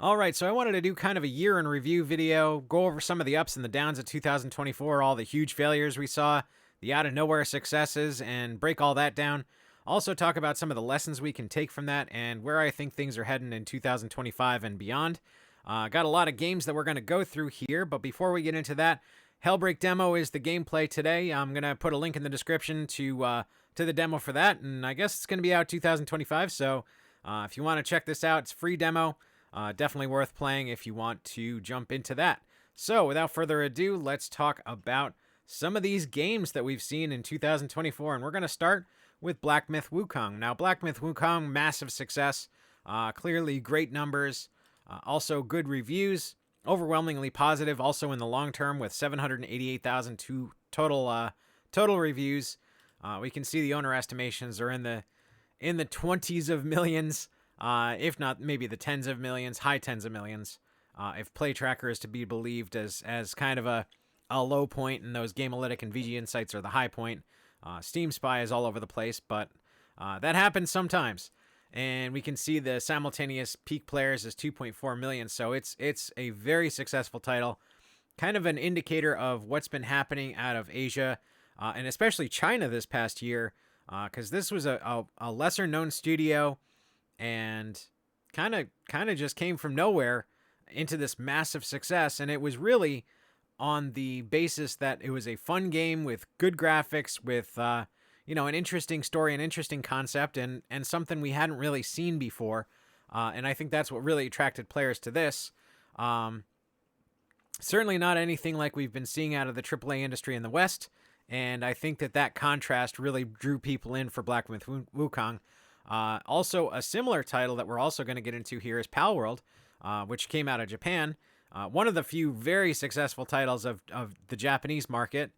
Alright, so I wanted to do kind of a year in review video, go over some of the ups and the downs of 2024, all the huge failures we saw, the out-of-nowhere successes, and break all that down. Also talk about some of the lessons we can take from that, and where I think things are heading in 2025 and beyond. Got a lot of games that we're going to go through here, but before we get into that, Hellbreak demo is the gameplay today. I'm going to put a link in the description to the demo for that, and I guess it's going to be out 2025, so if you want to check this out, it's a free demo. Definitely worth playing if you want to jump into that. So, without further ado, let's talk about some of these games that we've seen in 2024, and we're going to start with Black Myth: Wukong. Now, Black Myth: Wukong, massive success, clearly great numbers, also good reviews, overwhelmingly positive, also in the long term with 788,000 total reviews. We can see the owner estimations are in the 20s of millions. If not maybe the tens of millions, high tens of millions, if Play Tracker is to be believed as kind of a low point, and those Gamealytic and VG Insights are the high point. Steam Spy is all over the place, but that happens sometimes. And we can see the simultaneous peak players is 2.4 million, so it's a very successful title, kind of an indicator of what's been happening out of Asia, and especially China this past year, because this was a lesser known studio, and kind of just came from nowhere into this massive success. And it was really on the basis that it was a fun game with good graphics, with an interesting story, an interesting concept, and something we hadn't really seen before. And I think that's what really attracted players to this. Certainly not anything like we've been seeing out of the AAA industry in the West. And I think that contrast really drew people in for Black Myth: Wukong. Also, a similar title that we're also going to get into here is Palworld, which came out of Japan. One of the few very successful titles of the Japanese market,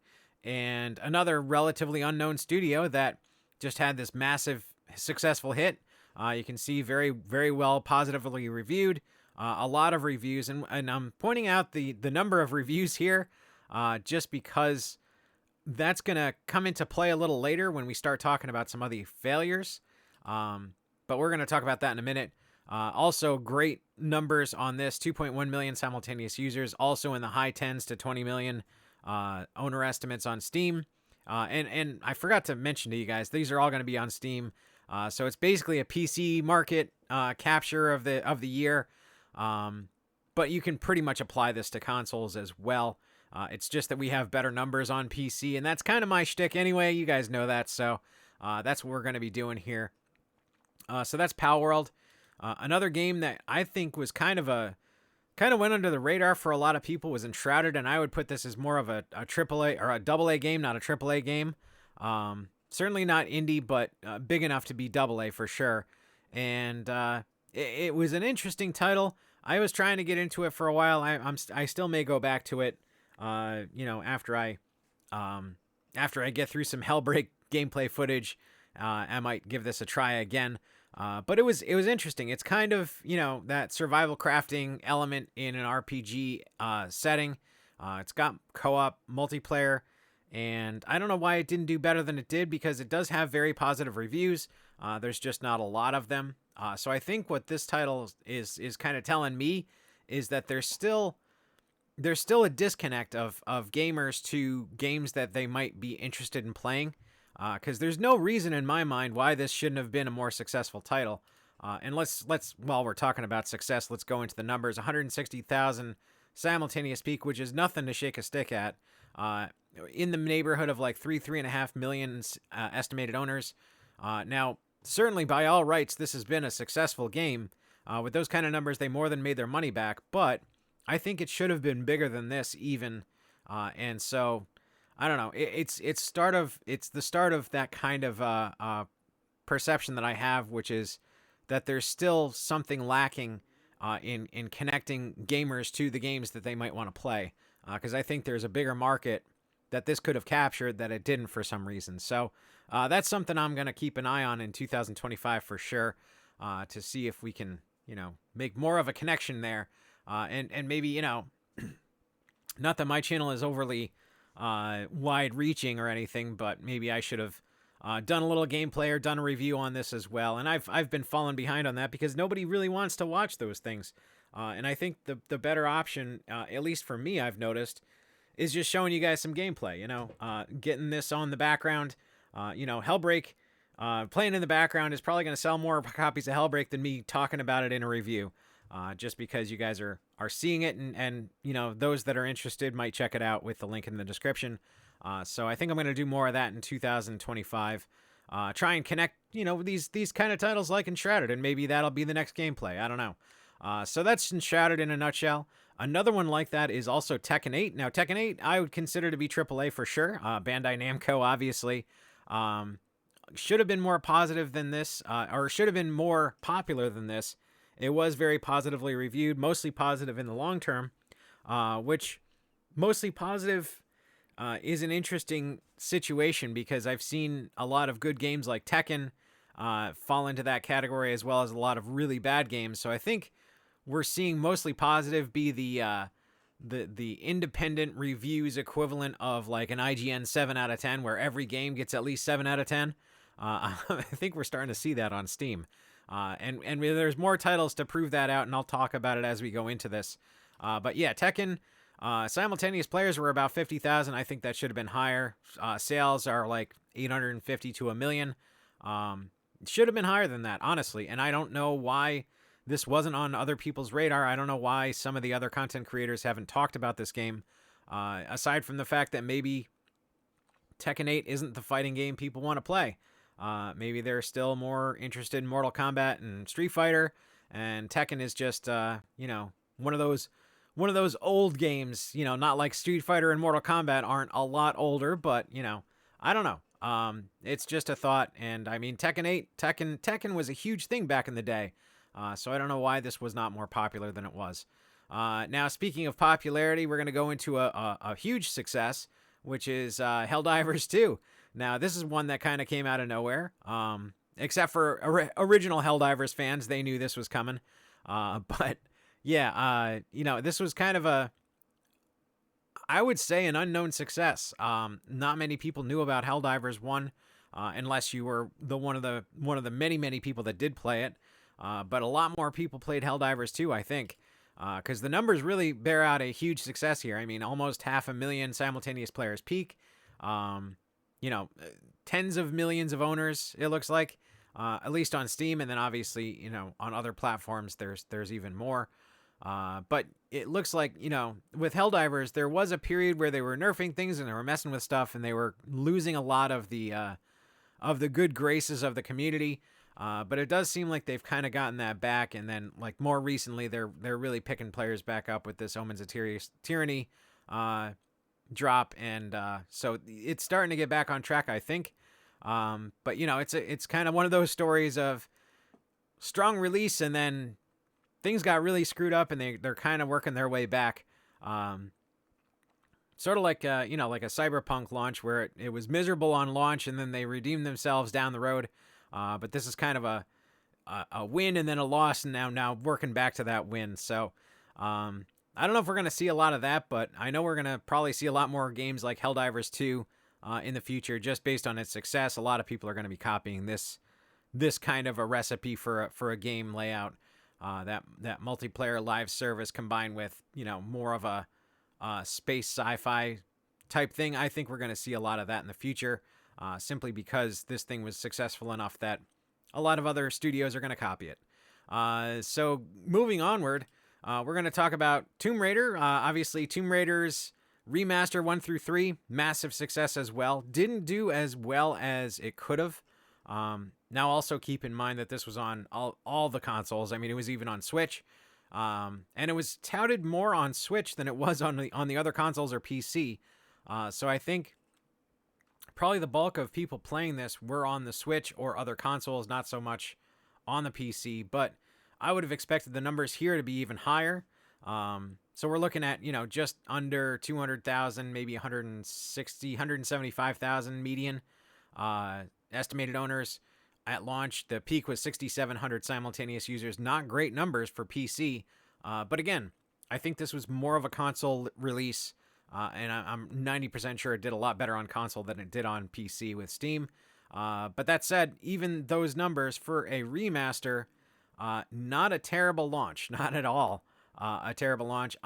and another relatively unknown studio that just had this massive successful hit. You can see very, very well positively reviewed, a lot of reviews, and I'm pointing out the number of reviews here just because that's going to come into play a little later when we start talking about some of the failures. But we're going to talk about that in a minute. Also, great numbers on this, 2.1 million simultaneous users, also in the high 10s to 20 million owner estimates on Steam. And I forgot to mention to you guys, these are all going to be on Steam. So it's basically a PC market capture of the year. But you can pretty much apply this to consoles as well. It's just that we have better numbers on PC, and that's kind of my shtick anyway. You guys know that, so that's what we're going to be doing here. So that's Palworld. Another game that I think was kind of went under the radar for a lot of people was Enshrouded, and I would put this as more of a AAA or a AA game, not a AAA game. Certainly not indie, but big enough to be AA for sure. And it was an interesting title. I was trying to get into it for a while. I still may go back to it. After I get through some Hellbreak gameplay footage. I might give this a try again. But it was interesting. It's kind of, that survival crafting element in an RPG setting. It's got co-op multiplayer, and I don't know why it didn't do better than it did, because it does have very positive reviews. There's just not a lot of them. So I think what this title is kind of telling me is that there's still a disconnect of gamers to games that they might be interested in playing. Because there's no reason in my mind why this shouldn't have been a more successful title. And let's while we're talking about success, let's go into the numbers. 160,000 simultaneous peak, which is nothing to shake a stick at. In the neighborhood of like 3.5 million estimated owners. Now, certainly by all rights, this has been a successful game. With those kind of numbers, they more than made their money back. But I think it should have been bigger than this even. And so, I don't know. It's the start of that kind of perception that I have, which is that there's still something lacking in connecting gamers to the games that they might want to play. Because I think there's a bigger market that this could have captured that it didn't for some reason. So that's something I'm going to keep an eye on in 2025 for sure, to see if we can, make more of a connection there. And maybe, not that my channel is overly wide-reaching or anything, but maybe I should have done a little gameplay or done a review on this as well. And I've been falling behind on that because nobody really wants to watch those things. And I think the better option, at least for me, I've noticed, is just showing you guys some gameplay. Getting this on the background. Hellbreak, playing in the background is probably going to sell more copies of Hellbreak than me talking about it in a review. Just because you guys are seeing it, and those that are interested might check it out with the link in the description. So I think I'm going to do more of that in 2025. Try and connect, these kind of titles like Enshrouded, and maybe that'll be the next gameplay. I don't know. So that's Enshrouded in a nutshell. Another one like that is also Tekken 8. Now, Tekken 8 I would consider to be AAA for sure. Bandai Namco, obviously. Should have been more positive than this, or should have been more popular than this. It was very positively reviewed, mostly positive in the long term, which mostly positive is an interesting situation because I've seen a lot of good games like Tekken fall into that category, as well as a lot of really bad games. So I think we're seeing mostly positive be the independent reviews equivalent of like an IGN 7 out of 10, where every game gets at least 7 out of 10. I think we're starting to see that on Steam. And there's more titles to prove that out, and I'll talk about it as we go into this. But yeah, Tekken, simultaneous players were about 50,000. I think that should have been higher. Sales are like 850 to 1 million. Should have been higher than that, honestly. And I don't know why this wasn't on other people's radar. I don't know why some of the other content creators haven't talked about this game. Aside from the fact that maybe Tekken 8 isn't the fighting game people want to play. Maybe they're still more interested in Mortal Kombat and Street Fighter, and Tekken is just one of those old games. Not like Street Fighter and Mortal Kombat aren't a lot older, but I don't know. It's just a thought, and I mean Tekken was a huge thing back in the day, so I don't know why this was not more popular than it was. Now, speaking of popularity, we're gonna go into a huge success, which is Helldivers 2. Now, this is one that kind of came out of nowhere. Except for original Helldivers fans, they knew this was coming. But yeah, this was kind of I would say, an unknown success. Not many people knew about Helldivers 1, unless you were one of the many people that did play it. But a lot more people played Helldivers 2, I think. Because the numbers really bear out a huge success here. I mean, almost 500,000 simultaneous players peak. Tens of millions of owners, it looks like, at least on Steam, and then obviously, on other platforms, there's even more. But it looks like, with Helldivers, there was a period where they were nerfing things and they were messing with stuff, and they were losing a lot of the good graces of the community. But it does seem like they've kind of gotten that back, and then like more recently, they're really picking players back up with this Omens of Tyranny drop, and so it's starting to get back on track, I think. But it's kind of one of those stories of strong release, and then things got really screwed up, and they're kind of working their way back. Sort of like like a Cyberpunk launch, where it was miserable on launch, and then they redeemed themselves down the road. But this is kind of a win and then a loss, and now working back to that win. So I don't know if we're going to see a lot of that, but I know we're going to probably see a lot more games like Helldivers 2 in the future, just based on its success. A lot of people are going to be copying this kind of a recipe for a game layout, that multiplayer live service combined with more of a space sci-fi type thing. I think we're going to see a lot of that in the future, simply because this thing was successful enough that a lot of other studios are going to copy it. So moving onward, we're going to talk about Tomb Raider. Obviously, Tomb Raider's Remaster 1 through 3, massive success as well. Didn't do as well as it could have. Now, also keep in mind that this was on all the consoles. I mean, it was even on Switch. And it was touted more on Switch than it was on the other consoles or PC. So I think probably the bulk of people playing this were on the Switch or other consoles, not so much on the PC. But I would have expected the numbers here to be even higher. So we're looking at, just under 200,000, maybe 160, 175,000 median estimated owners at launch. The peak was 6,700 simultaneous users. Not great numbers for PC. But again, I think this was more of a console release. And I'm 90% sure it did a lot better on console than it did on PC with Steam. But that said, even those numbers for a remaster, not a terrible launch, not at all. a terrible launch.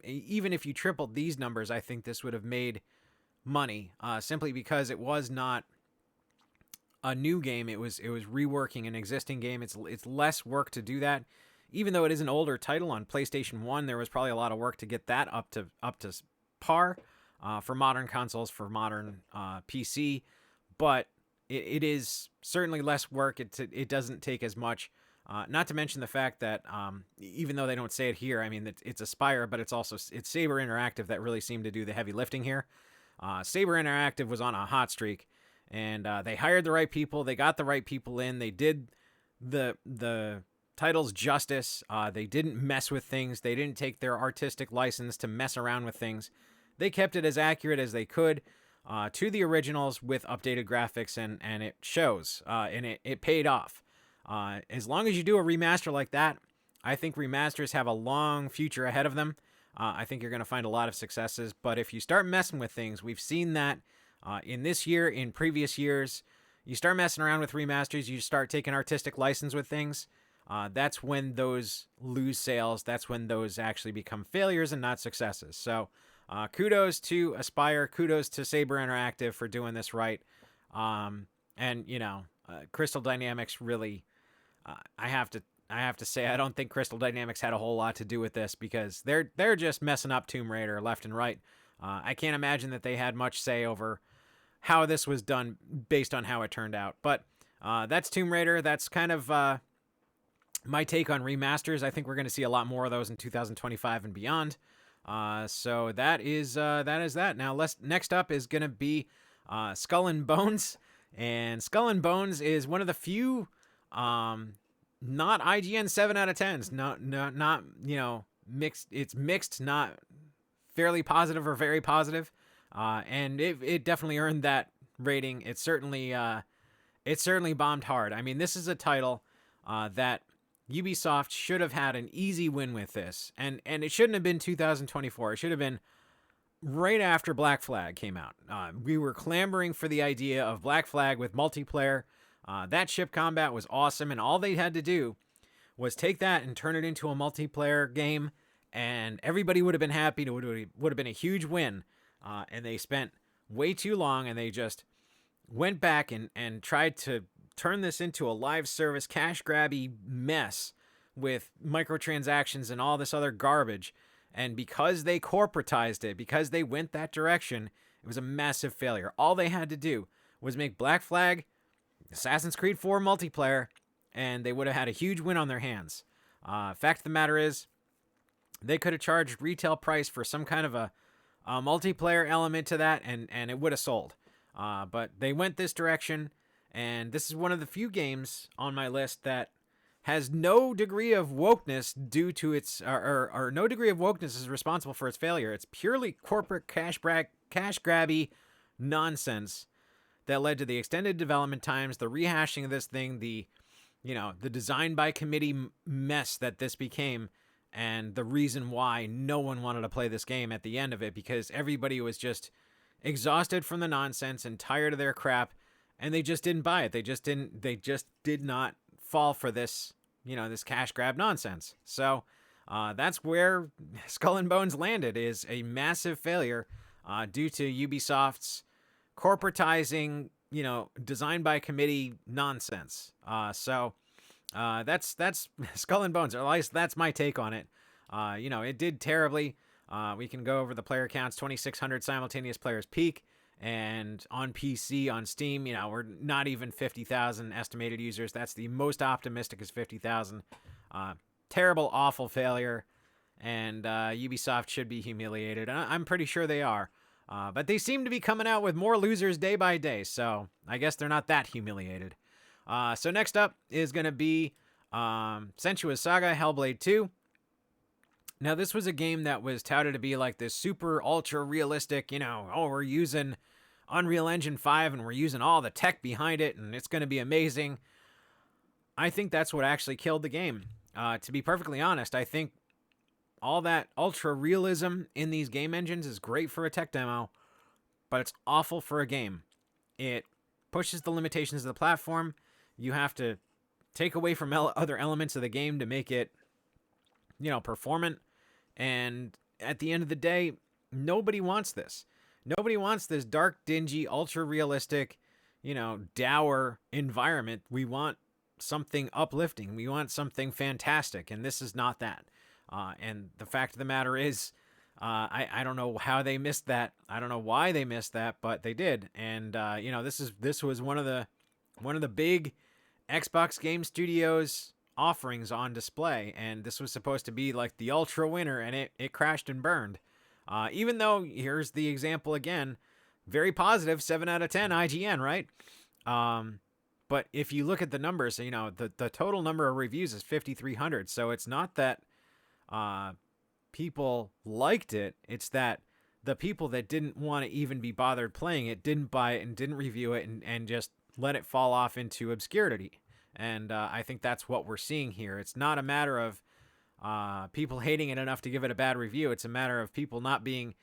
Even if you tripled these numbers, I think this would have made money, simply because it was not a new game. It was reworking an existing game. It's less work to do that. Even though it is an older title on PlayStation 1, there was probably a lot of work to get that up to par for modern consoles, for modern PC. But it is certainly less work. It doesn't take as much. Not to mention the fact that even though they don't say it here, I mean, it's Aspire, but it's Saber Interactive that really seemed to do the heavy lifting here. Saber Interactive was on a hot streak, and they hired the right people. They got the right people in. They did the titles justice. They didn't mess with things. They didn't take their artistic license to mess around with things. They kept it as accurate as they could to the originals with updated graphics, and it shows, and it paid off. As long as you do a remaster like that, I think remasters have a long future ahead of them. I think you're going to find a lot of successes, but if you start messing with things, we've seen that in this year, in previous years, you start messing around with remasters, you start taking artistic license with things, that's when those lose sales. That's when those actually become failures and not successes. So kudos to Aspire, kudos to Saber Interactive for doing this right. And, Crystal Dynamics really, I have to say, I don't think Crystal Dynamics had a whole lot to do with this, because they're just messing up Tomb Raider left and right. I can't imagine that they had much say over how this was done based on how it turned out. But that's Tomb Raider. That's kind of my take on remasters. I think we're going to see a lot more of those in 2025 and beyond. So that is that. Now, next up is going to be Skull and Bones. And Skull and Bones is one of the few not IGN 7 out of 10s. Not mixed. It's mixed, not fairly positive or very positive. And it definitely earned that rating. It certainly bombed hard. I mean, this is a title that Ubisoft should have had an easy win with this. And it shouldn't have been 2024. It should have been right after Black Flag came out. We were clamoring for the idea of Black Flag with multiplayer. That ship combat was awesome, and all they had to do was take that and turn it into a multiplayer game, and everybody would have been happy. It would have been a huge win. And they spent way too long, and they just went back and tried to turn this into a live service cash grabby mess with microtransactions and all this other garbage. And because they corporatized it, because they went that direction, it was a massive failure. All they had to do was make Black Flag Assassin's Creed 4 multiplayer, and they would have had a huge win on their hands. Fact of the matter is, they could have charged retail price for some kind of a multiplayer element to that, and it would have sold. But they went this direction, and this is one of the few games on my list that has no degree of wokeness due to its, or no degree of wokeness is responsible for its failure. It's purely corporate cash grabby nonsense that led to the extended development times, the rehashing of this thing, the design by committee mess that this became, and the reason why no one wanted to play this game at the end of it, because everybody was just exhausted from the nonsense and tired of their crap, and they just didn't buy it. They just did not fall for this, this cash grab nonsense. So that's where Skull and Bones landed, is a massive failure due to Ubisoft's corporatizing, design by committee nonsense. So that's Skull and Bones, or at least that's my take on it. It did terribly. We can go over the player counts: 2,600 simultaneous players peak, and on PC, on Steam, we're not even 50,000 estimated users. That's the most optimistic, is 50,000. Terrible, awful failure, and Ubisoft should be humiliated. I'm pretty sure they are. But they seem to be coming out with more losers day by day, so I guess they're not that humiliated. So next up is going to be Senua's Saga Hellblade II. Now, this was a game that was touted to be like this super ultra realistic, we're using Unreal Engine 5 and we're using all the tech behind it and it's going to be amazing. I think that's what actually killed the game. To be perfectly honest, I think all that ultra realism in these game engines is great for a tech demo, but it's awful for a game. It pushes the limitations of the platform. You have to take away from other elements of the game to make it, performant. And at the end of the day, nobody wants this. Nobody wants this dark, dingy, ultra realistic, dour environment. We want something uplifting. We want something fantastic, and this is not that. And the fact of the matter is, I don't know how they missed that. I don't know why they missed that, but they did. And this was one of the big Xbox Game Studios offerings on display, and this was supposed to be like the ultra winner, and it crashed and burned. Even though, here's the example again, very positive, 7 out of 10 IGN, right? But if you look at the numbers, the total number of reviews is 5,300. So it's not that people liked it. It's that the people that didn't want to even be bothered playing it didn't buy it and didn't review it and just let it fall off into obscurity. And I think that's what we're seeing here. It's not a matter of people hating it enough to give it a bad review. It's a matter of people not being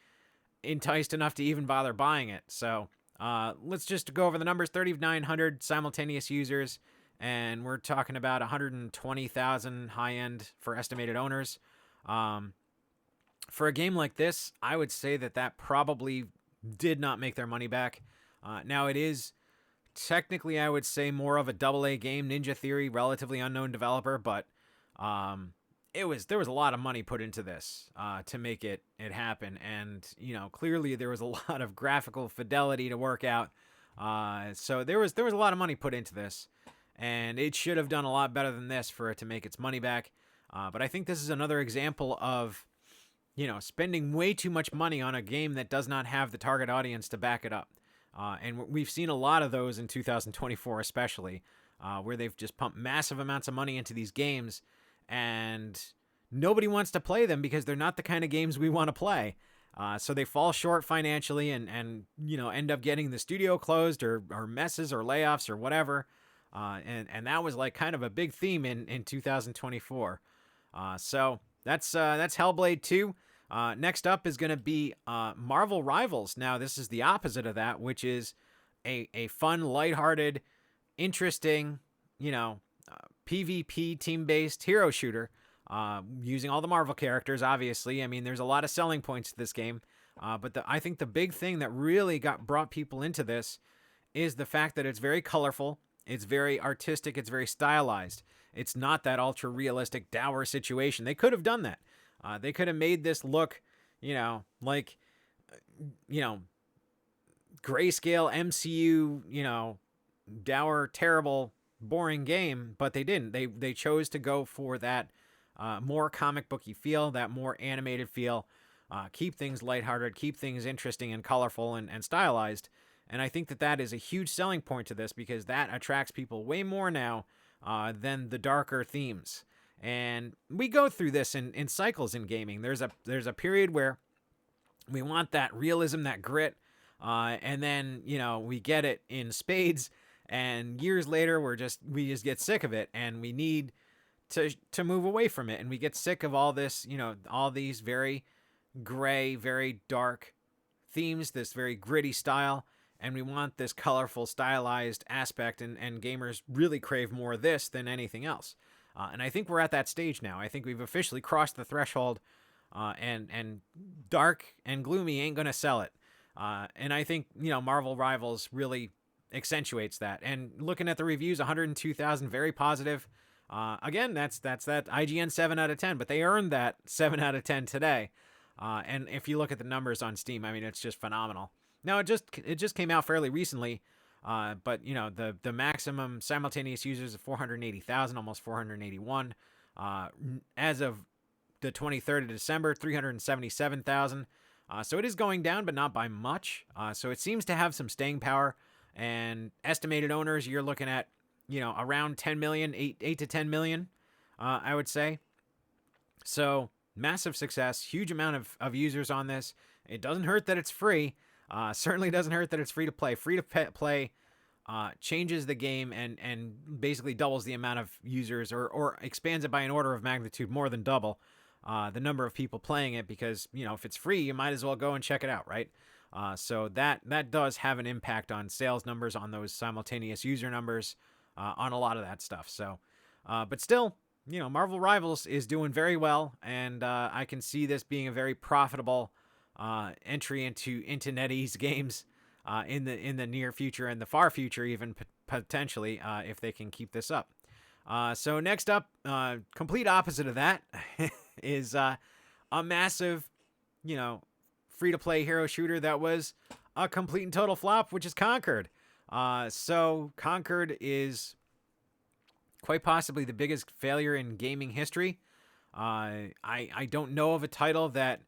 enticed enough to even bother buying it. So let's just go over the numbers. 3,900 simultaneous users, and we're talking about 120,000 high-end for estimated owners. For a game like this, I would say that probably did not make their money back. Now, it is technically, I would say, more of a AA game. Ninja Theory, relatively unknown developer, but there was a lot of money put into this to make it happen, and clearly there was a lot of graphical fidelity to work out. So there was a lot of money put into this, and it should have done a lot better than this for it to make its money back. But I think this is another example of spending way too much money on a game that does not have the target audience to back it up. And we've seen a lot of those in 2024, especially, where they've just pumped massive amounts of money into these games, and nobody wants to play them because they're not the kind of games we want to play. So they fall short financially and end up getting the studio closed or messes or layoffs or whatever. And that was like kind of a big theme in 2024. So that's Hellblade 2. Next up is going to be Marvel Rivals. Now, this is the opposite of that, which is a fun, lighthearted, interesting, PvP team-based hero shooter using all the Marvel characters, obviously. I mean, there's a lot of selling points to this game. But I think the big thing that really brought people into this is the fact that it's very colorful, it's very artistic, it's very stylized. It's not that ultra-realistic, dour situation. They could have done that. They could have made this look, like, grayscale MCU, dour, terrible, boring game, but they didn't. They chose to go for that more comic booky feel, that more animated feel, keep things lighthearted, keep things interesting and colorful and stylized. And I think that is a huge selling point to this because that attracts people way more now than the darker themes. And we go through this in cycles in gaming. There's a period where we want that realism, that grit, and then we get it in spades. And years later, we just get sick of it, and we need to move away from it. And we get sick of all this, all these very gray, very dark themes, this very gritty style, and we want this colorful, stylized aspect. And gamers really crave more of this than anything else. And I think we're at that stage now. I think we've officially crossed the threshold, and dark and gloomy ain't gonna sell it. And I think Marvel Rivals really accentuates that. And looking at the reviews, 102,000, very positive. Again, that's that IGN 7 out of 10, but they earned that 7 out of 10 today. And if you look at the numbers on Steam, I mean, it's just phenomenal. Now, it just came out fairly recently. But the maximum simultaneous users of 480,000, almost 481. As of the 23rd of December, 377,000. So it is going down, but not by much. So it seems to have some staying power. And estimated owners, you're looking at around 10 million, 8 to 10 million, I would say. So massive success, huge amount of users on this. It doesn't hurt that it's free. Certainly doesn't hurt that it's free to play. Free to play changes the game and basically doubles the amount of users or expands it by an order of magnitude, more than double the number of people playing it, because if it's free, you might as well go and check it out, right? So that does have an impact on sales numbers, on those simultaneous user numbers, on a lot of that stuff. So but still, Marvel Rivals is doing very well, and I can see this being a very profitable entry into NetEase games in the near future and the far future, even potentially, if they can keep this up. So next up, complete opposite of that, is a massive, free-to-play hero shooter that was a complete and total flop, which is Concord. So Concord is quite possibly the biggest failure in gaming history. I don't know of a title that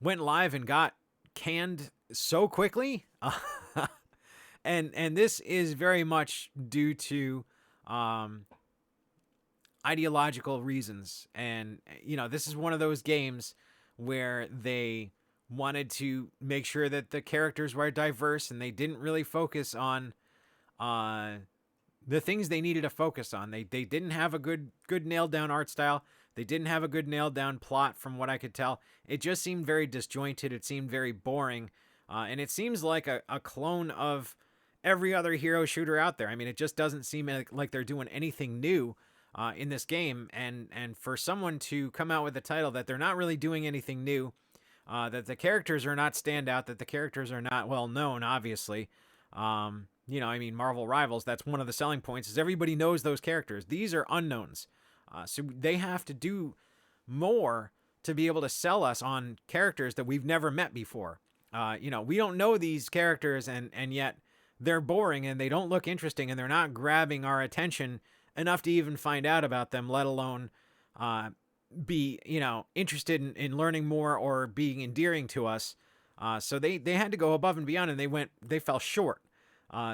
went live and got canned so quickly. And this is very much due to ideological reasons. And, this is one of those games where they wanted to make sure that the characters were diverse, and they didn't really focus on the things they needed to focus on. They didn't have a good nailed down art style. They didn't have a good nailed down plot, from what I could tell. It just seemed very disjointed. It seemed very boring. And it seems like a clone of every other hero shooter out there. I mean, it just doesn't seem like they're doing anything new in this game. And for someone to come out with a title that they're not really doing anything new, that the characters are not standout, that the characters are not well known, obviously. Marvel Rivals, that's one of the selling points, is everybody knows those characters. These are unknowns. So they have to do more to be able to sell us on characters that we've never met before. We don't know these characters, and yet they're boring and they don't look interesting, and they're not grabbing our attention enough to even find out about them, let alone be, interested in learning more or being endearing to us. So they had to go above and beyond, and they fell short.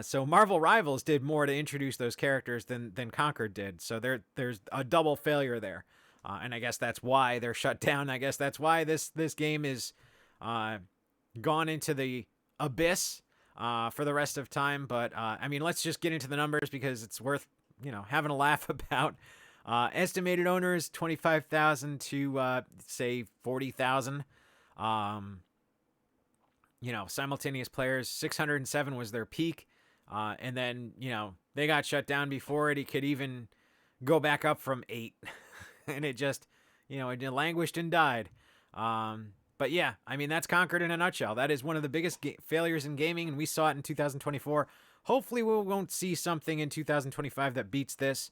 So Marvel Rivals did more to introduce those characters than Concord did. So there's a double failure there. And I guess that's why they're shut down. I guess that's why this game is gone into the abyss for the rest of time. But let's just get into the numbers, because it's worth having a laugh about. Estimated owners 25,000 to say 40,000. Simultaneous players 607 was their peak, and then they got shut down before it could even go back up from 8. And it just it languished and died. But yeah, that's Concord in a nutshell. That is one of the biggest failures in gaming, and we saw it in 2024. Hopefully we won't see something in 2025 that beats this,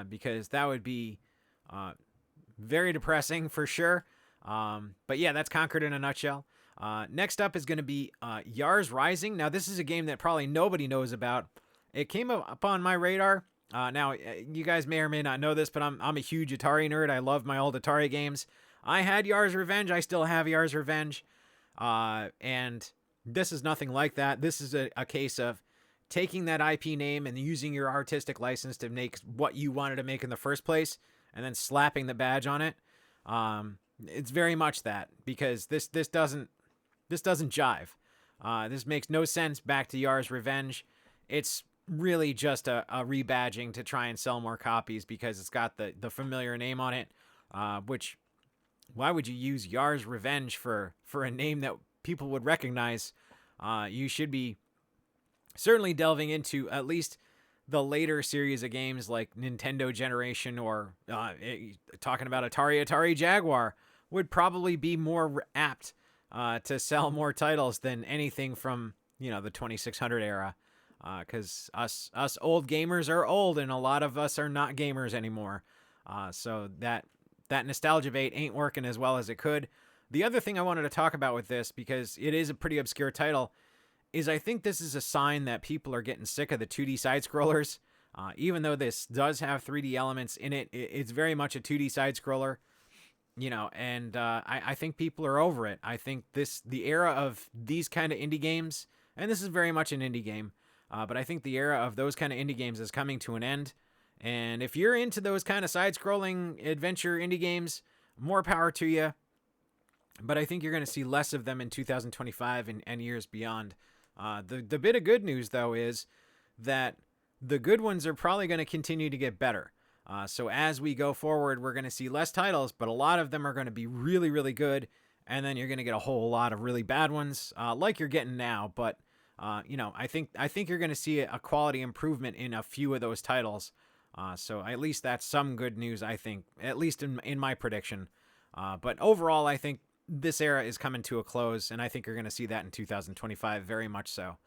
because that would be very depressing for sure. But yeah, that's Concord in a nutshell. Next up is going to be Yars Rising. Now, this is a game that probably nobody knows about. It came up on my radar. Now, you guys may or may not know this, but I'm a huge Atari nerd. I love my old Atari games. I had Yars Revenge. I still have Yars Revenge. And this is nothing like that. This is a case of taking that IP name and using your artistic license to make what you wanted to make in the first place, and then slapping the badge on it. It's very much that, because this doesn't jive. This makes no sense back to Yars Revenge. It's really just a rebadging to try and sell more copies, because it's got the familiar name on it, which, why would you use Yars Revenge for a name that people would recognize? You should be certainly delving into at least the later series of games like Nintendo Generation, or talking about Atari Jaguar would probably be more apt to sell more titles than anything from the 2600 era, because us old gamers are old, and a lot of us are not gamers anymore. So that nostalgia bait ain't working as well as it could. The other thing I wanted to talk about with this, because it is a pretty obscure title, is I think this is a sign that people are getting sick of the 2D side-scrollers. Even though this does have 3D elements in it, it's very much a 2D side-scroller. And I think people are over it. I think the era of these kind of indie games, and this is very much an indie game, but I think the era of those kind of indie games is coming to an end. And if you're into those kind of side-scrolling adventure indie games, more power to you. But I think you're going to see less of them in 2025 and years beyond. The bit of good news, though, is that the good ones are probably going to continue to get better. So as we go forward, we're going to see less titles, but a lot of them are going to be really, really good. And then you're going to get a whole lot of really bad ones, like you're getting now. But, I think you're going to see a quality improvement in a few of those titles. So at least that's some good news, I think, at least in my prediction. But overall, I think this era is coming to a close, and I think you're going to see that in 2025 very much so.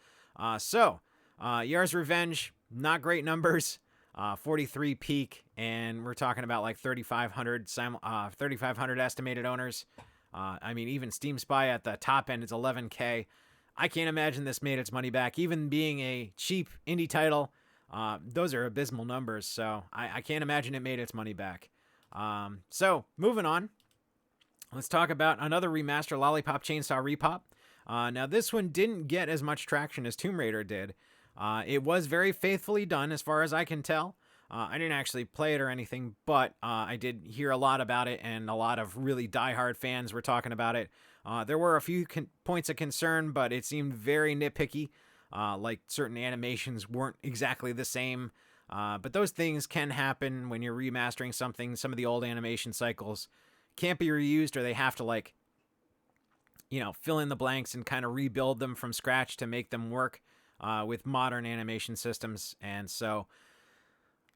Yars Revenge, not great numbers. 43 peak, and we're talking about like 3,500 estimated owners. I mean, even Steam Spy at the top end is 11K. I can't imagine this made its money back. Even being a cheap indie title, those are abysmal numbers, so I can't imagine it made its money back. So, moving on. Let's talk about another remaster, Lollipop Chainsaw Repop. Now, this one didn't get as much traction as Tomb Raider did. It was very faithfully done, as far as I can tell. I didn't actually play it or anything, but I did hear a lot about it, and a lot of really diehard fans were talking about it. There were a few points of concern, but it seemed very nitpicky. Like certain animations weren't exactly the same. But those things can happen when you're remastering something. Some of the old animation cycles can't be reused, or they have to, like, fill in the blanks and kind of rebuild them from scratch to make them work with modern animation systems. And so,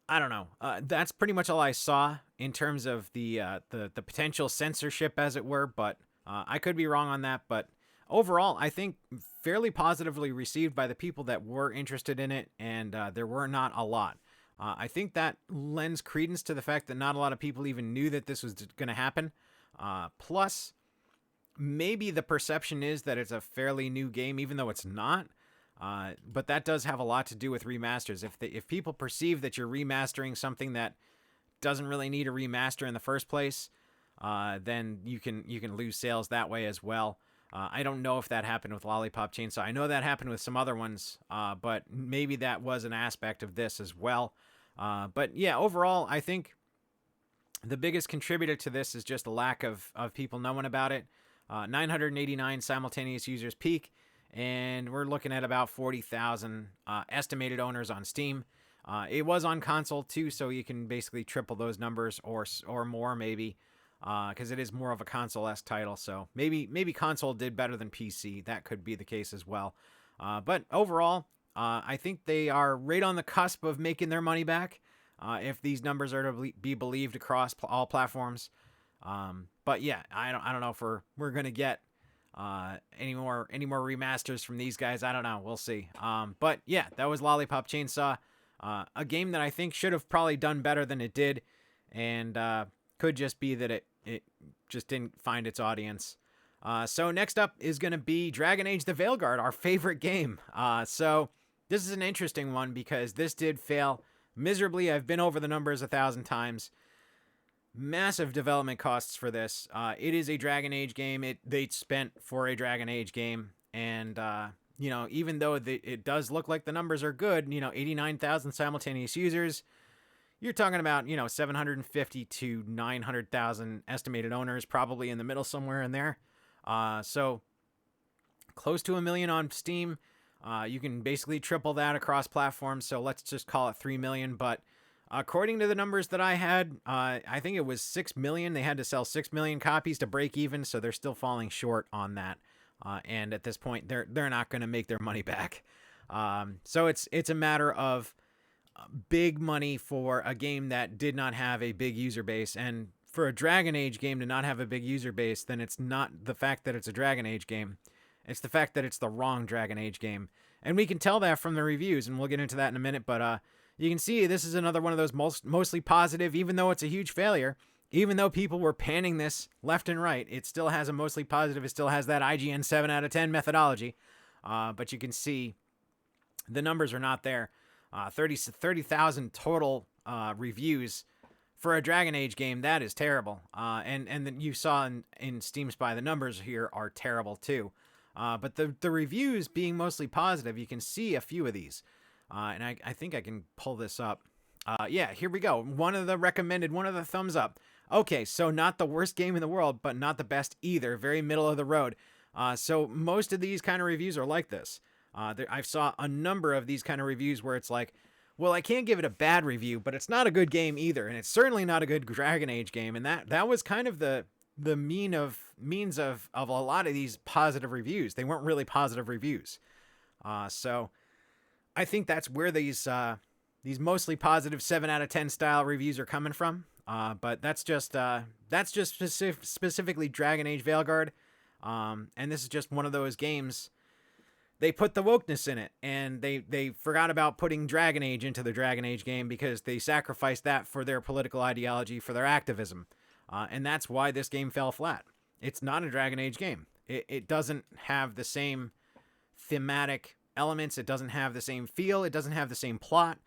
I don't know. That's pretty much all I saw in terms of the potential censorship, as it were. But I could be wrong on that. But overall, I think fairly positively received by the people that were interested in it, and there were not a lot. I think that lends credence to the fact that not a lot of people even knew that this was going to happen. Plus, maybe the perception is that it's a fairly new game, even though it's not. But that does have a lot to do with remasters. If people perceive that you're remastering something that doesn't really need a remaster in the first place, then you can lose sales that way as well. I don't know if that happened with Lollipop Chainsaw. I know that happened with some other ones, but maybe that was an aspect of this as well. But yeah, overall, I think the biggest contributor to this is just the lack of people knowing about it. 989 simultaneous users peak, and we're looking at about 40,000 estimated owners on Steam. It was on console too, so you can basically triple those numbers or more maybe, because it is more of a console-esque title. So maybe console did better than PC. That could be the case as well. But overall, I think they are right on the cusp of making their money back, if these numbers are to be believed across all platforms. But yeah, I don't know if we're gonna get any more remasters from these guys. I don't know. We'll see. But yeah, that was Lollipop Chainsaw, a game that I think should have probably done better than it did, and could just be that it just didn't find its audience. So next up is going to be Dragon Age The Veilguard, our favorite game. So this is an interesting one because this did fail miserably. I've been over the numbers 1,000 times. Massive development costs for this. It is a Dragon Age game. They spent for a Dragon Age game, and even though it does look like the numbers are good, 89,000 simultaneous users, you're talking about 750 to 900,000 estimated owners, probably in the middle somewhere in there. So close to 1 million on Steam. You can basically triple that across platforms, so let's just call it 3 million. But according to the numbers that I had, I think it was 6 million. They had to sell 6 million copies to break even, so they're still falling short on that. And at this point, they're not going to make their money back. So it's a matter of big money for a game that did not have a big user base. And for a Dragon Age game to not have a big user base, then it's not the fact that it's a Dragon Age game. It's the fact that it's the wrong Dragon Age game. And we can tell that from the reviews, and we'll get into that in a minute. But you can see this is another one of those mostly positive, even though it's a huge failure. Even though people were panning this left and right, it still has a mostly positive. It still has that IGN 7 out of 10 methodology. But you can see the numbers are not there. 30,000 total reviews for a Dragon Age game. That is terrible. And then you saw in Steam Spy, the numbers here are terrible too. But the reviews being mostly positive, you can see a few of these. And I think I can pull this up. Yeah, here we go. One of the thumbs up. Okay, so not the worst game in the world, but not the best either. Very middle of the road. So most of these kind of reviews are like this. I saw a number of these kind of reviews where it's like, well, I can't give it a bad review, but it's not a good game either, and it's certainly not a good Dragon Age game. And that was kind of the means of a lot of these positive reviews. They weren't really positive reviews. So I think that's where these these mostly positive 7 out of 10 style reviews are coming from. But that's just specifically Dragon Age Veilguard. And this is just one of those games. They put the wokeness in it, and they forgot about putting Dragon Age into the Dragon Age game because they sacrificed that for their political ideology, for their activism. And that's why this game fell flat. It's not a Dragon Age game. It doesn't have the same thematic elements. It doesn't have the same feel. It doesn't have the same plot.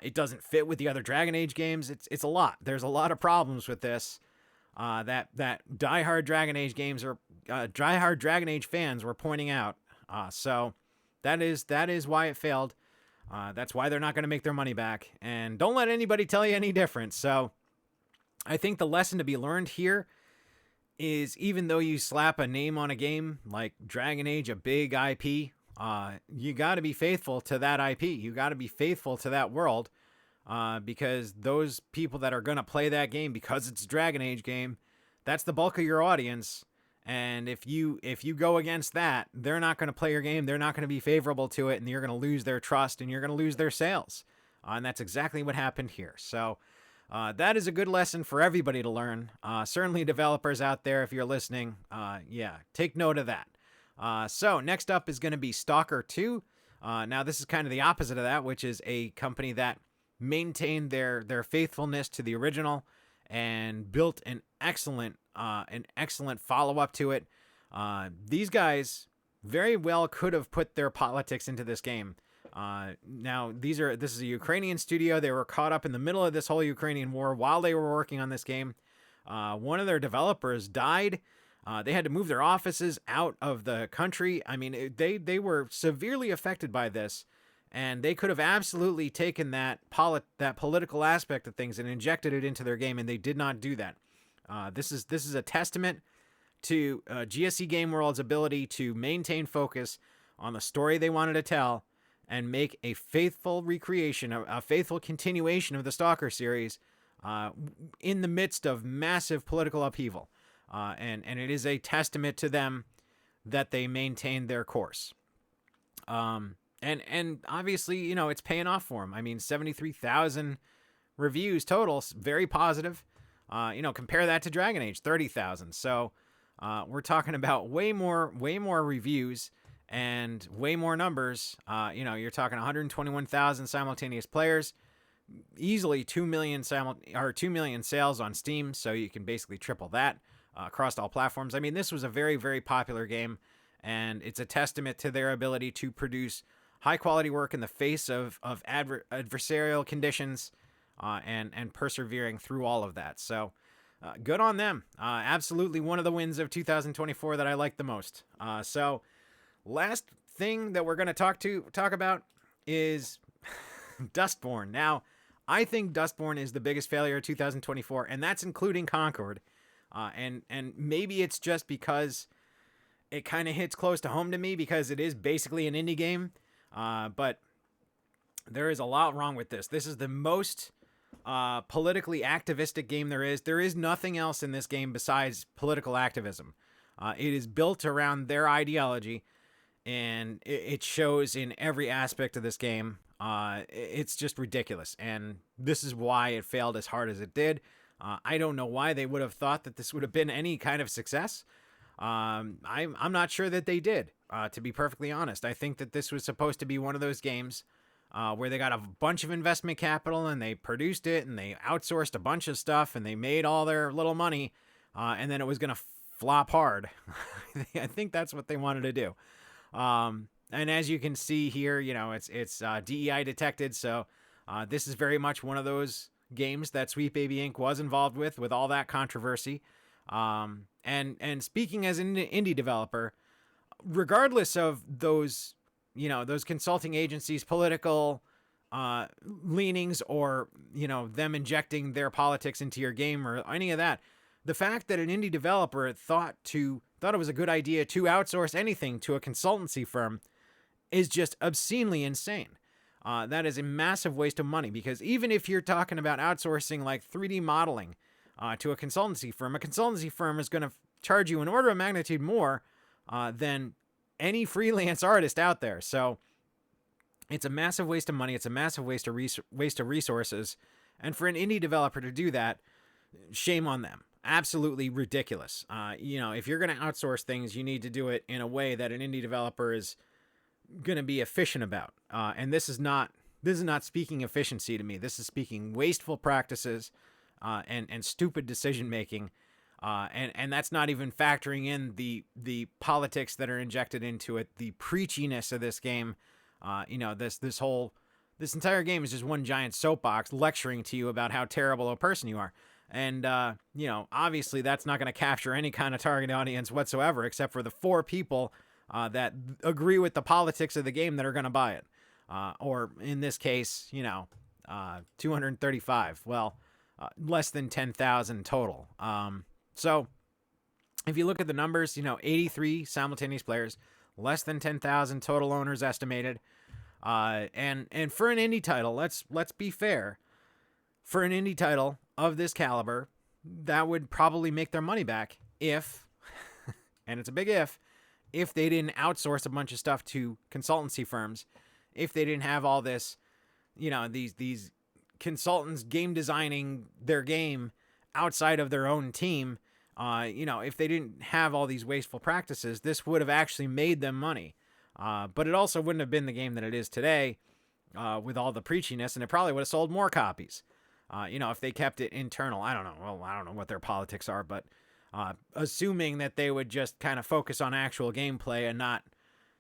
It doesn't fit with the other Dragon Age games. It's a lot. There's a lot of problems with this. That diehard Dragon Age games or diehard Dragon Age fans were pointing out. So that is why it failed. That's why they're not going to make their money back. And don't let anybody tell you any different. So I think the lesson to be learned here is, even though you slap a name on a game like Dragon Age, a big IP, you got to be faithful to that IP. You got to be faithful to that world, because those people that are going to play that game, because it's a Dragon Age game, that's the bulk of your audience. And if you go against that, they're not going to play your game. They're not going to be favorable to it, and you're going to lose their trust, and you're going to lose their sales. And that's exactly what happened here. So that is a good lesson for everybody to learn. Certainly developers out there, if you're listening, take note of that. So next up is going to be S.T.A.L.K.E.R 2. Now this is kind of the opposite of that, which is a company that maintained their faithfulness to the original and built an excellent follow-up to it. These guys very well could have put their politics into this game. Now this is a Ukrainian studio. They were caught up in the middle of this whole Ukrainian war while they were working on this game. One of their developers died. They had to move their offices out of the country. I mean, they were severely affected by this, and they could have absolutely taken that political aspect of things and injected it into their game, and they did not do that. This is a testament to GSC Game World's ability to maintain focus on the story they wanted to tell and make a faithful recreation, a faithful continuation of the S.T.A.L.K.E.R series in the midst of massive political upheaval. And it is a testament to them that they maintained their course. And obviously, it's paying off for them. I mean, 73,000 reviews total, very positive. Compare that to Dragon Age, 30,000. So we're talking about way more reviews and way more numbers. You're talking 121,000 simultaneous players, easily 2 million 2 million sales on Steam. So you can basically triple that across all platforms. I mean, this was a very, very popular game, and it's a testament to their ability to produce high quality work in the face of adversarial conditions. And persevering through all of that. So good on them. Absolutely one of the wins of 2024 that I like the most. So last thing that we're going to talk about is Dustborn. Now, I think Dustborn is the biggest failure of 2024, and that's including Concord. And maybe it's just because it kind of hits close to home to me because it is basically an indie game. But there is a lot wrong with this. This is the most politically activistic game there is. There is nothing else in this game besides political activism. It is built around their ideology, and it shows in every aspect of this game. It's just ridiculous, and this is why it failed as hard as it did. I don't know why they would have thought that this would have been any kind of success. I'm not sure that they did, to be perfectly honest. I think that this was supposed to be one of those games where they got a bunch of investment capital and they produced it and they outsourced a bunch of stuff and they made all their little money, and then it was going to flop hard. I think that's what they wanted to do. And as you can see here, it's DEI detected. So this is very much one of those games that Sweet Baby Inc. was involved with all that controversy. And speaking as an indie developer, regardless of those, those consulting agencies' political leanings or, them injecting their politics into your game or any of that, the fact that an indie developer thought it was a good idea to outsource anything to a consultancy firm is just obscenely insane. That is a massive waste of money, because even if you're talking about outsourcing like 3D modeling to a consultancy firm is going to charge you an order of magnitude more than any freelance artist out there. So It's a massive waste of money. It's a massive waste of resources. And for an indie developer to do that, shame on them. Absolutely ridiculous. If you're going to outsource things, you need to do it in a way that an indie developer is going to be efficient about. And this is not speaking efficiency to me. This is speaking wasteful practices and stupid decision making. And that's not even factoring in the politics that are injected into it, the preachiness of this game. This entire game is just one giant soapbox lecturing to you about how terrible a person you are. And, obviously that's not going to capture any kind of target audience whatsoever, except for the 4 people that agree with the politics of the game that are going to buy it. Or in this case, 235. Well, less than 10,000 total. So if you look at the numbers, 83 simultaneous players, less than 10,000 total owners estimated. And for an indie title, let's be fair. For an indie title of this caliber, that would probably make their money back if, and it's a big if they didn't outsource a bunch of stuff to consultancy firms, if they didn't have all this, these consultants game designing their game outside of their own team, if they didn't have all these wasteful practices, this would have actually made them money. But it also wouldn't have been the game that it is today with all the preachiness, and it probably would have sold more copies. If they kept it internal. I don't know. Well, I don't know what their politics are, but assuming that they would just kind of focus on actual gameplay and not,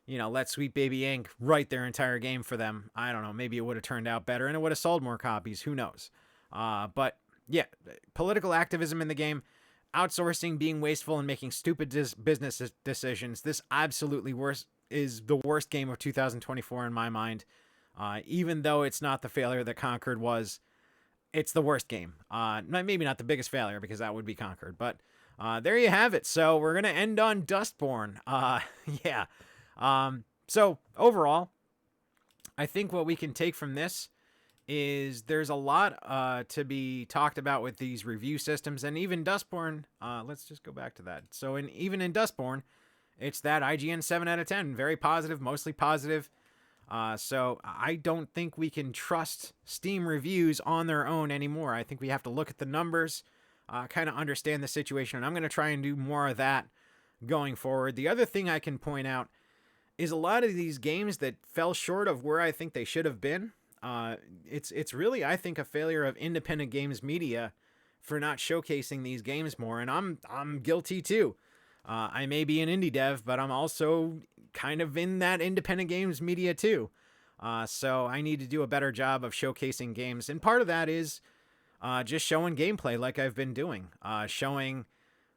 let Sweet Baby Inc. write their entire game for them. I don't know. Maybe it would have turned out better and it would have sold more copies. Who knows? But yeah, political activism in the game, outsourcing, being wasteful, and making stupid business decisions. This absolutely is the worst game of 2024 in my mind. Even though it's not the failure that Concord was, it's the worst game. Maybe not the biggest failure, because that would be Concord, but there you have it. So we're going to end on Dustborn. Yeah. So overall, I think what we can take from this is there's a lot to be talked about with these review systems, and even Dustborn. Let's just go back to that. So even in Dustborn, it's that IGN 7 out of 10, very positive, mostly positive. So I don't think we can trust Steam reviews on their own anymore. I think we have to look at the numbers, kind of understand the situation, and I'm going to try and do more of that going forward. The other thing I can point out is a lot of these games that fell short of where I think they should have been. It's really, I think, a failure of independent games media for not showcasing these games more, and I'm guilty too. I may be an indie dev, but I'm also kind of in that independent games media too. So I need to do a better job of showcasing games. And part of that is just showing gameplay like I've been doing. Showing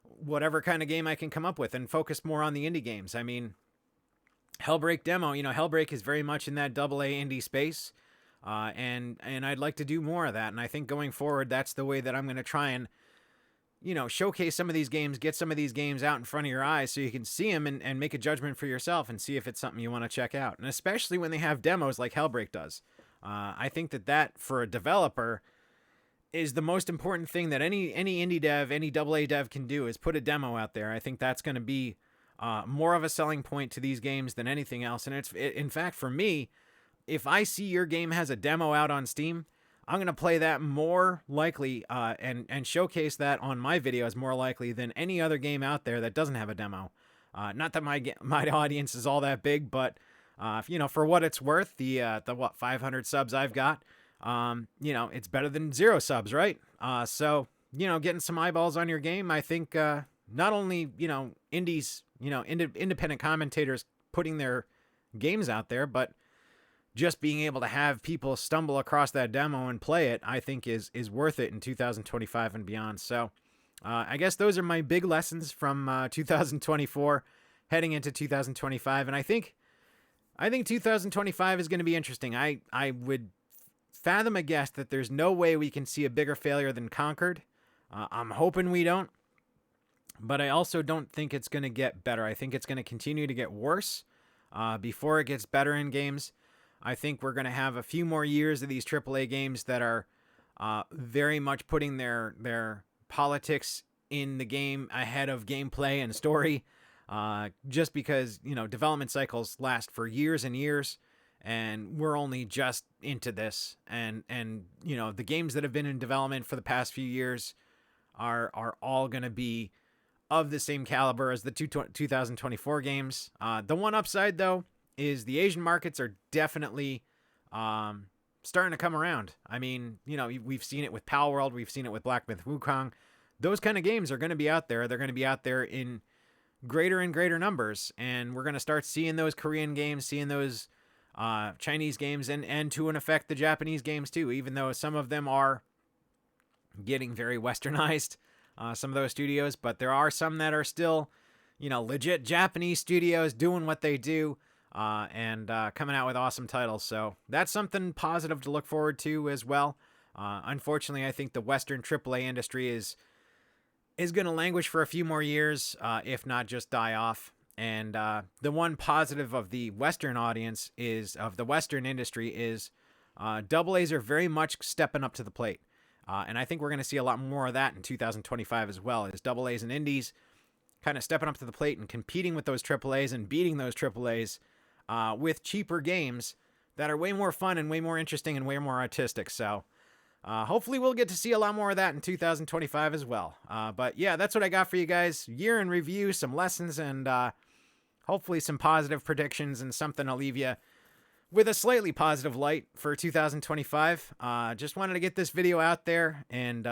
whatever kind of game I can come up with and focus more on the indie games. I mean, Hellbreak demo, Hellbreak is very much in that AA indie space. And I'd like to do more of that. And I think going forward, that's the way that I'm going to try and showcase some of these games, get some of these games out in front of your eyes so you can see them and make a judgment for yourself and see if it's something you want to check out. And especially when they have demos like Hellbreak does. I think that for a developer is the most important thing that any indie dev, any AA dev can do, is put a demo out there. I think that's going to be more of a selling point to these games than anything else. And in fact, for me, if I see your game has a demo out on Steam, I'm going to play that more likely and showcase that on my videos more likely than any other game out there that doesn't have a demo. Not that my audience is all that big, but for what it's worth, the 500 subs I've got, it's better than 0 subs, right? So getting some eyeballs on your game, I think not only indies, independent commentators putting their games out there, but just being able to have people stumble across that demo and play it, I think is worth it in 2025 and beyond. So I guess those are my big lessons from 2024 heading into 2025. And I think 2025 is going to be interesting. I would fathom a guess that there's no way we can see a bigger failure than Concord. I'm hoping we don't. But I also don't think it's going to get better. I think it's going to continue to get worse before it gets better in games. I think we're going to have a few more years of these AAA games that are very much putting their politics in the game ahead of gameplay and story, just because development cycles last for years and years, and we're only just into this. And you know, the games that have been in development for the past few years are all going to be of the same caliber as the 2024 games. The one upside, though, is the Asian markets are definitely starting to come around. I mean, you know, we've seen it with Palworld, we've seen it with Black Myth Wukong. Those kind of games are going to be out there. They're going to be out there in greater and greater numbers, and we're going to start seeing those Korean games, seeing those Chinese games, and to an effect the Japanese games too, even though some of them are getting very westernized, some of those studios, but there are some that are still, you know, legit Japanese studios doing what they do, and coming out with awesome titles. So that's something positive to look forward to as well. Unfortunately, I think the Western AAA industry is going to languish for a few more years, if not just die off. And the one positive of the Western audience of the Western industry is AA's are very much stepping up to the plate. And I think we're going to see a lot more of that in 2025 as well, as AA's and indies kind of stepping up to the plate and competing with those AAA's and beating those AAA's with cheaper games that are way more fun and way more interesting and way more artistic. So hopefully we'll get to see a lot more of that in 2025 as well. But yeah, that's what I got for you guys. Year in review, some lessons, and hopefully some positive predictions and something to leave you with a slightly positive light for 2025. Just wanted to get this video out there and,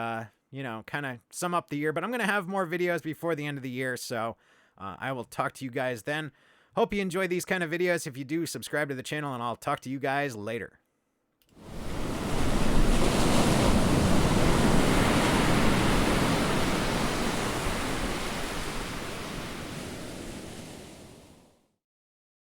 you know, kind of sum up the year. But I'm going to have more videos before the end of the year, so I will talk to you guys then. Hope you enjoy these kind of videos. If you do, subscribe to the channel, and I'll talk to you guys later.